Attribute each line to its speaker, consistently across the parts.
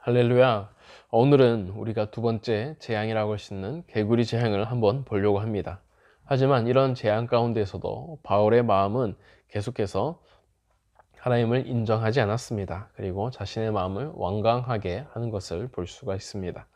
Speaker 1: 할렐루야. 오늘은 우리가 두 번째 재앙이라고 할 수 있는 개구리 재앙을 한번 보려고 합니다. 하지만 이런 재앙 가운데서도 바울의 마음은 계속해서 하나님을 인정하지 않았습니다. 그리고 자신의 마음을 완강하게 하는 것을 볼 수가 있습니다.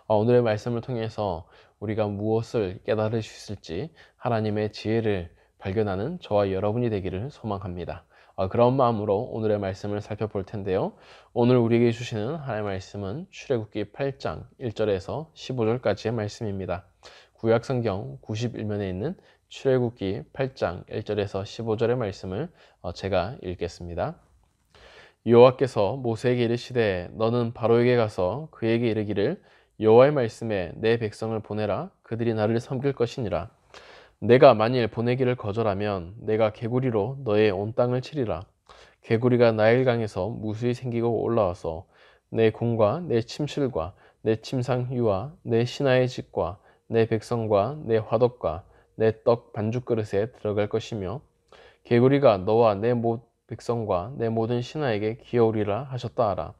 Speaker 1: 오늘의 말씀을 통해서 우리가 무엇을 깨달을 수 있을지 하나님의 지혜를 발견하는 저와 여러분이 되기를 소망합니다. 그런 마음으로 오늘의 말씀을 살펴볼 텐데요. 오늘 우리에게 주시는 하나님의 말씀은 출애굽기 8장 1절에서 15절까지의 말씀입니다. 구약성경 91면에 있는 출애굽기 8장 1절에서 15절의 말씀을 제가 읽겠습니다. 여호와께서 모세에게 이르시되 너는 바로에게 가서 그에게 이르기를 여호와의 말씀에 내 백성을 보내라. 그들이 나를 섬길 것이니라. 내가 만일 보내기를 거절하면 내가 개구리로 너의 온 땅을 치리라. 개구리가 나일강에서 무수히 생기고 올라와서 내 궁과 내 침실과 내 침상위와 내 신하의 집과 내 백성과 내 화덕과 내 떡 반죽 그릇에 들어갈 것이며 개구리가 너와 내 백성과 내 모든 신하에게 기어오리라 하셨다 하라.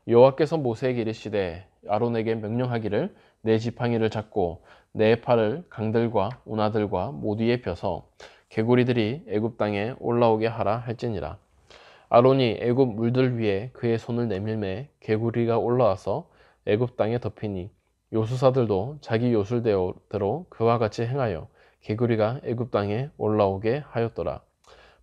Speaker 1: 여호와께서 모세에게 이르시되 아론에게 명령하기를 내 지팡이를 잡고 내 팔을 강들과 운하들과 모두에 펴서 개구리들이 애굽 땅에 올라오게 하라 할지니라. 아론이 애굽 물들 위에 그의 손을 내밀매 개구리가 올라와서 애굽 땅에 덮이니 요수사들도 자기 요술대로 그와 같이 행하여 개구리가 애굽 땅에 올라오게 하였더라.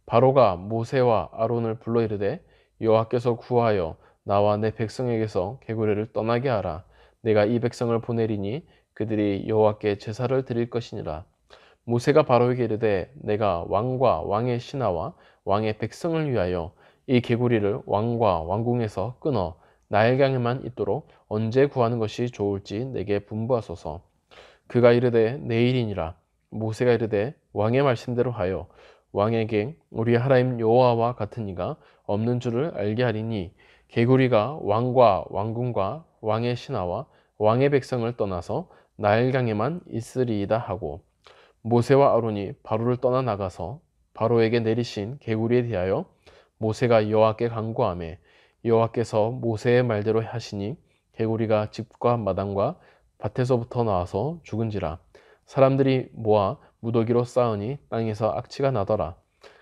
Speaker 1: 바로가 모세와 아론을 불러 이르되 여호와께서 구하여 나와 내 백성에게서 개구리를 떠나게 하라. 내가 이 백성을 보내리니 그들이 여호와께 제사를 드릴 것이니라. 모세가 바로에게 이르되 내가 왕과 왕의 신하와 왕의 백성을 위하여 이 개구리를 왕과 왕궁에서 끊어 나일강에만 있도록 언제 구하는 것이 좋을지 내게 분부하소서. 그가 이르되 내일이니라. 모세가 이르되 왕의 말씀대로 하여 왕에게 우리 하나님 여호와와 같은 이가 없는 줄을 알게 하리니 개구리가 왕과 왕궁과 왕의 신하와 왕의 백성을 떠나서 나일강에만 있으리이다 하고 모세와 아론이 바로를 떠나 나가서 바로에게 내리신 개구리에 대하여 모세가 여호와께 간구하매 여호와께서 모세의 말대로 하시니 개구리가 집과 마당과 밭에서부터 나와서 죽은지라. 사람들이 모아 무더기로 쌓으니 땅에서 악취가 나더라.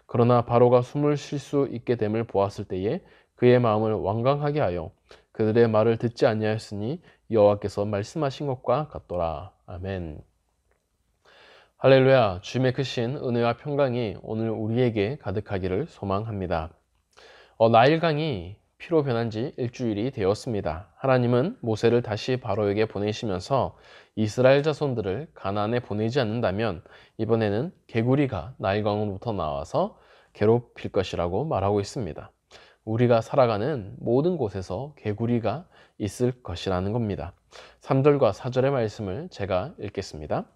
Speaker 1: 그러나 바로가 숨을 쉴 수 있게 됨을 보았을 때에 그의 마음을 완강하게 하여 그들의 말을 듣지 아니하였으니 여호와께서 말씀하신 것과 같더라. 아멘. 할렐루야. 주님의 크신 은혜와 평강이 오늘 우리에게 가득하기를 소망합니다. 나일강이 피로 변한 지 일주일이 되었습니다. 하나님은 모세를 다시 바로에게 보내시면서 이스라엘 자손들을 가나안에 보내지 않는다면 이번에는 개구리가 나일강으로부터 나와서 괴롭힐 것이라고 말하고 있습니다. 우리가 살아가는 모든 곳에서 개구리가 있을 것이라는 겁니다. 3절과 4절의 말씀을 제가 읽겠습니다.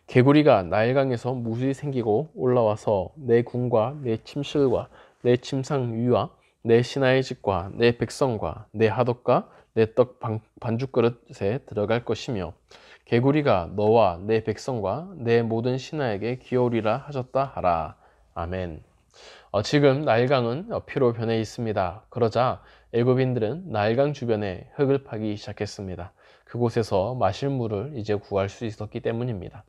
Speaker 1: 개구리가 나일강에서 무수히 생기고 올라와서 내 궁과 내 침실과 내 침상 위와 내 신하의 집과 내 백성과 내 하덕과 내 떡 반죽 그릇에 들어갈 것이며 개구리가 너와 내 백성과 내 모든 신하에게 기어오리라 하셨다 하라. 아멘. 지금 나일강은 피로 변해 있습니다. 그러자 애굽인들은 나일강 주변에 흙을 파기 시작했습니다. 그곳에서 마실 물을 이제 구할 수 있었기 때문입니다.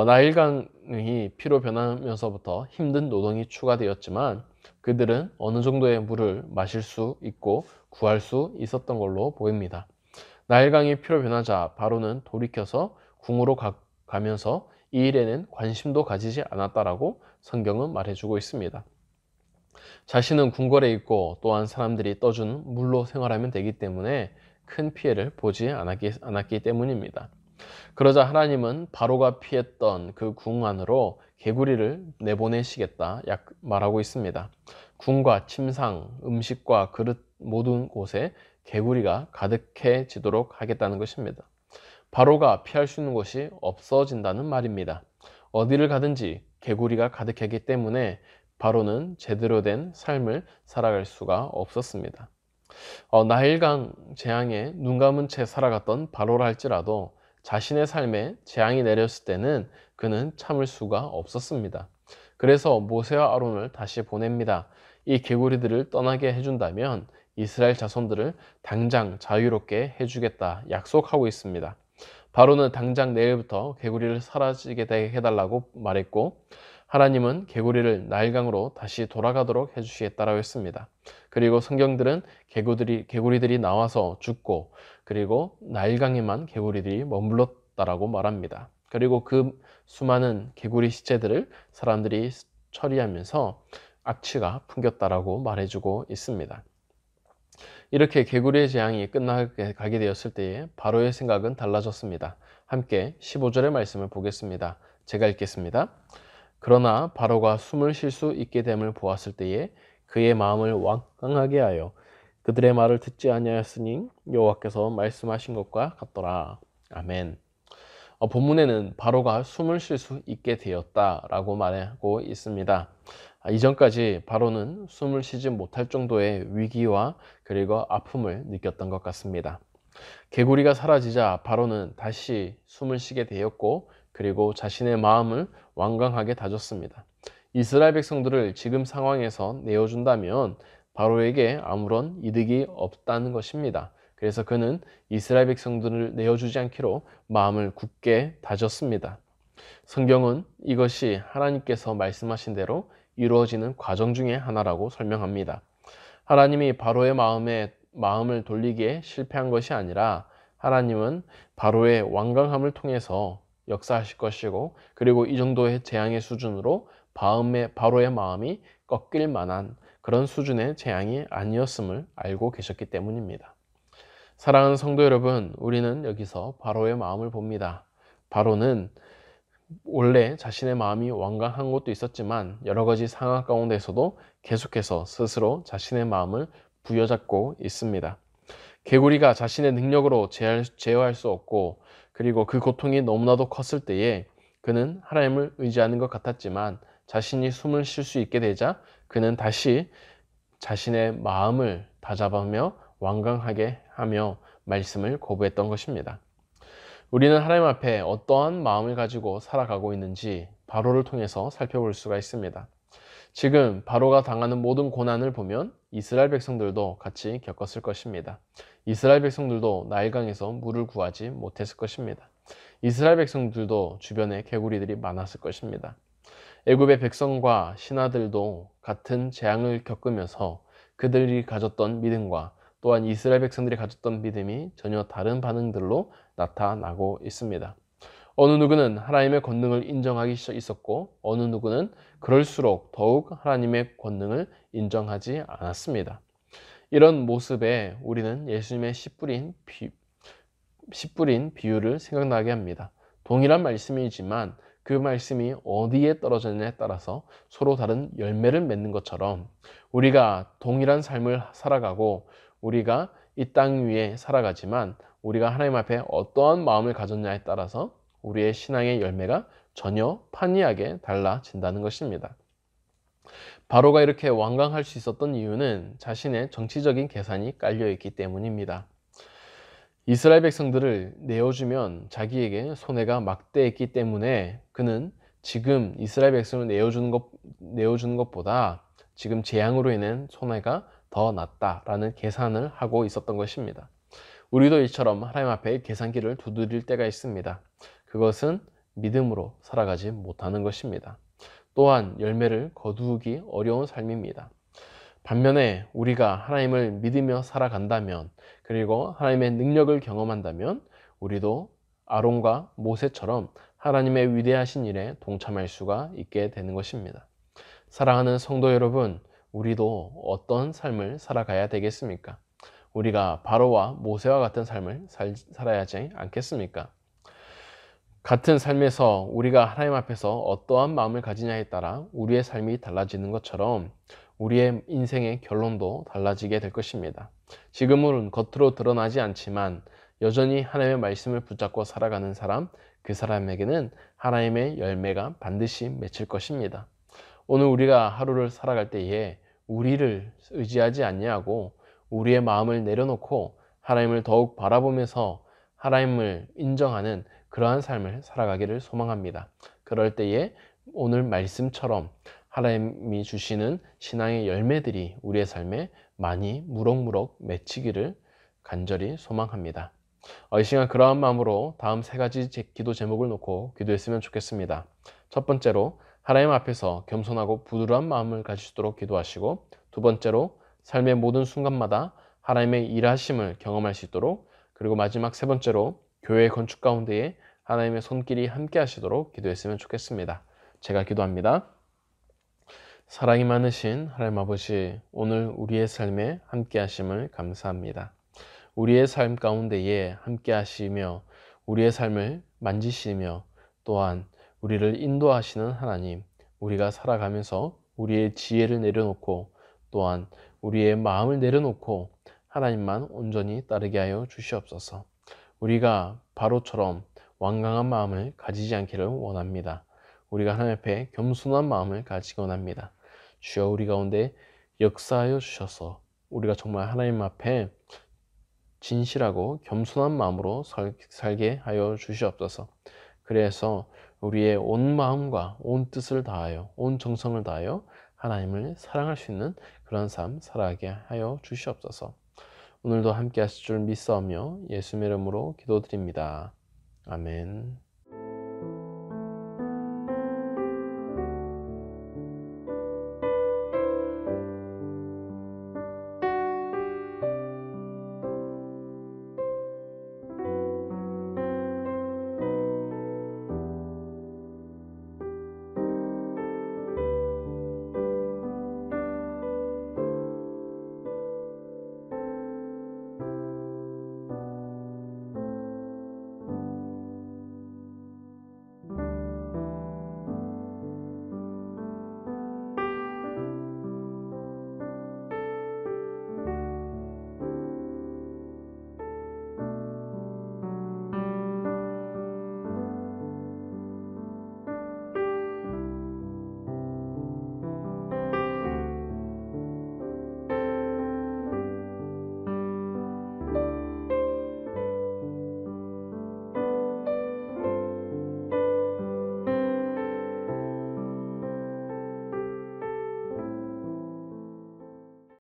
Speaker 1: 나일강이 피로 변하면서부터 힘든 노동이 추가되었지만 그들은 어느 정도의 물을 마실 수 있고 구할 수 있었던 걸로 보입니다. 나일강이 피로 변하자 바로는 돌이켜서 궁으로 가면서 이 일에는 관심도 가지지 않았다라고 성경은 말해주고 있습니다. 자신은 궁궐에 있고 또한 사람들이 떠주는 물로 생활하면 되기 때문에 큰 피해를 보지 않았기 때문입니다. 그러자 하나님은 바로가 피했던 그 궁 안으로 개구리를 내보내시겠다 말하고 있습니다. 궁과 침상, 음식과 그릇 모든 곳에 개구리가 가득해지도록 하겠다는 것입니다. 바로가 피할 수 있는 곳이 없어진다는 말입니다. 어디를 가든지 개구리가 가득하기 때문에 바로는 제대로 된 삶을 살아갈 수가 없었습니다. 나일강 재앙에 눈 감은 채 살아갔던 바로라 할지라도 자신의 삶에 재앙이 내렸을 때는 그는 참을 수가 없었습니다. 그래서 모세와 아론을 다시 보냅니다. 이 개구리들을 떠나게 해준다면 이스라엘 자손들을 당장 자유롭게 해주겠다 약속하고 있습니다. 바로는 당장 내일부터 개구리를 사라지게 해달라고 말했고, 하나님은 개구리를 나일강으로 다시 돌아가도록 해주시겠다라고 했습니다. 그리고 성경들은 개구리들이 나와서 죽고, 그리고 나일강에만 개구리들이 머물렀다라고 말합니다. 그리고 그 수많은 개구리 시체들을 사람들이 처리하면서 악취가 풍겼다라고 말해주고 있습니다. 이렇게 개구리의 재앙이 끝나게 되었을 때에 바로의 생각은 달라졌습니다. 함께 15절의 말씀을 보겠습니다. 제가 읽겠습니다. 그러나 바로가 숨을 쉴 수 있게 됨을 보았을 때에 그의 마음을 완강하게 하여 그들의 말을 듣지 아니하였으니 여호와께서 말씀하신 것과 같더라. 아멘. 본문에는 바로가 숨을 쉴 수 있게 되었다라고 말하고 있습니다. 이전까지 바로는 숨을 쉬지 못할 정도의 위기와 그리고 아픔을 느꼈던 것 같습니다. 개구리가 사라지자 바로는 다시 숨을 쉬게 되었고, 그리고 자신의 마음을 완강하게 다졌습니다. 이스라엘 백성들을 지금 상황에서 내어준다면 바로에게 아무런 이득이 없다는 것입니다. 그래서 그는 이스라엘 백성들을 내어주지 않기로 마음을 굳게 다졌습니다. 성경은 이것이 하나님께서 말씀하신 대로 이루어지는 과정 중에 하나라고 설명합니다. 하나님이 바로의 마음을 돌리기에 실패한 것이 아니라 하나님은 바로의 완강함을 통해서 역사하실 것이고, 그리고 이 정도의 재앙의 수준으로 바로의 마음이 꺾일 만한 그런 수준의 재앙이 아니었음을 알고 계셨기 때문입니다. 사랑하는 성도 여러분, 우리는 여기서 바로의 마음을 봅니다. 바로는 원래 자신의 마음이 완강한 것도 있었지만 여러 가지 상황 가운데서도 계속해서 스스로 자신의 마음을 부여잡고 있습니다. 개구리가 자신의 능력으로 제어할 수 없고, 그리고 그 고통이 너무나도 컸을 때에 그는 하나님을 의지하는 것 같았지만 자신이 숨을 쉴 수 있게 되자 그는 다시 자신의 마음을 다잡으며 완강하게 하며 말씀을 거부했던 것입니다. 우리는 하나님 앞에 어떠한 마음을 가지고 살아가고 있는지 바로를 통해서 살펴볼 수가 있습니다. 지금 바로가 당하는 모든 고난을 보면 이스라엘 백성들도 같이 겪었을 것입니다. 이스라엘 백성들도 나일강에서 물을 구하지 못했을 것입니다. 이스라엘 백성들도 주변에 개구리들이 많았을 것입니다. 애굽의 백성과 신하들도 같은 재앙을 겪으면서 그들이 가졌던 믿음과 또한 이스라엘 백성들이 가졌던 믿음이 전혀 다른 반응들로 나타나고 있습니다. 어느 누구는 하나님의 권능을 인정하기 있었고, 어느 누구는 그럴수록 더욱 하나님의 권능을 인정하지 않았습니다. 이런 모습에 우리는 예수님의 씨 뿌린 비유를 생각나게 합니다. 동일한 말씀이지만 그 말씀이 어디에 떨어졌느냐에 따라서 서로 다른 열매를 맺는 것처럼 우리가 동일한 삶을 살아가고 우리가 이 땅 위에 살아가지만 우리가 하나님 앞에 어떠한 마음을 가졌냐에 따라서 우리의 신앙의 열매가 전혀 판이하게 달라진다는 것입니다. 바로가 이렇게 완강할 수 있었던 이유는 자신의 정치적인 계산이 깔려있기 때문입니다. 이스라엘 백성들을 내어주면 자기에게 손해가 막대했기 때문에 그는 지금 이스라엘 백성을 내어주는 것보다 지금 재앙으로 인한 손해가 더 낫다라는 계산을 하고 있었던 것입니다. 우리도 이처럼 하나님 앞에 계산기를 두드릴 때가 있습니다. 그것은 믿음으로 살아가지 못하는 것입니다. 또한 열매를 거두기 어려운 삶입니다. 반면에 우리가 하나님을 믿으며 살아간다면, 그리고 하나님의 능력을 경험한다면 우리도 아론과 모세처럼 하나님의 위대하신 일에 동참할 수가 있게 되는 것입니다. 사랑하는 성도 여러분, 우리도 어떤 삶을 살아가야 되겠습니까? 우리가 바로와 모세와 같은 삶을 살아야 하지 않겠습니까? 같은 삶에서 우리가 하나님 앞에서 어떠한 마음을 가지냐에 따라 우리의 삶이 달라지는 것처럼 우리의 인생의 결론도 달라지게 될 것입니다. 지금은 겉으로 드러나지 않지만 여전히 하나님의 말씀을 붙잡고 살아가는 사람, 그 사람에게는 하나님의 열매가 반드시 맺힐 것입니다. 오늘 우리가 하루를 살아갈 때에 우리를 의지하지 아니하고 우리의 마음을 내려놓고 하나님을 더욱 바라보면서 하나님을 인정하는 그러한 삶을 살아가기를 소망합니다. 그럴 때에 오늘 말씀처럼 하나님이 주시는 신앙의 열매들이 우리의 삶에 많이 무럭무럭 맺히기를 간절히 소망합니다. 이 시간 그러한 마음으로 다음 세 가지 기도 제목을 놓고 기도했으면 좋겠습니다. 첫 번째로 하나님 앞에서 겸손하고 부드러운 마음을 가지시도록 기도하시고, 두 번째로 삶의 모든 순간마다 하나님의 일하심을 경험할 수 있도록, 그리고 마지막 세 번째로 교회 건축 가운데에 하나님의 손길이 함께 하시도록 기도했으면 좋겠습니다. 제가 기도합니다. 사랑이 많으신 하나님 아버지, 오늘 우리의 삶에 함께 하심을 감사합니다. 우리의 삶 가운데에 함께 하시며 우리의 삶을 만지시며 또한 우리를 인도하시는 하나님, 우리가 살아가면서 우리의 지혜를 내려놓고 또한 우리의 마음을 내려놓고 하나님만 온전히 따르게 하여 주시옵소서. 우리가 바로처럼 완강한 마음을 가지지 않기를 원합니다. 우리가 하나님 앞에 겸손한 마음을 가지기 원합니다. 주여, 우리 가운데 역사하여 주셔서 우리가 정말 하나님 앞에 진실하고 겸손한 마음으로 살게 하여 주시옵소서. 그래서 우리의 온 마음과 온 뜻을 다하여 온 정성을 다하여 하나님을 사랑할 수 있는 그런 삶 살아가게 하여 주시옵소서. 오늘도 함께 하실 줄 믿사오며 예수님의 이름으로 기도드립니다. 아멘.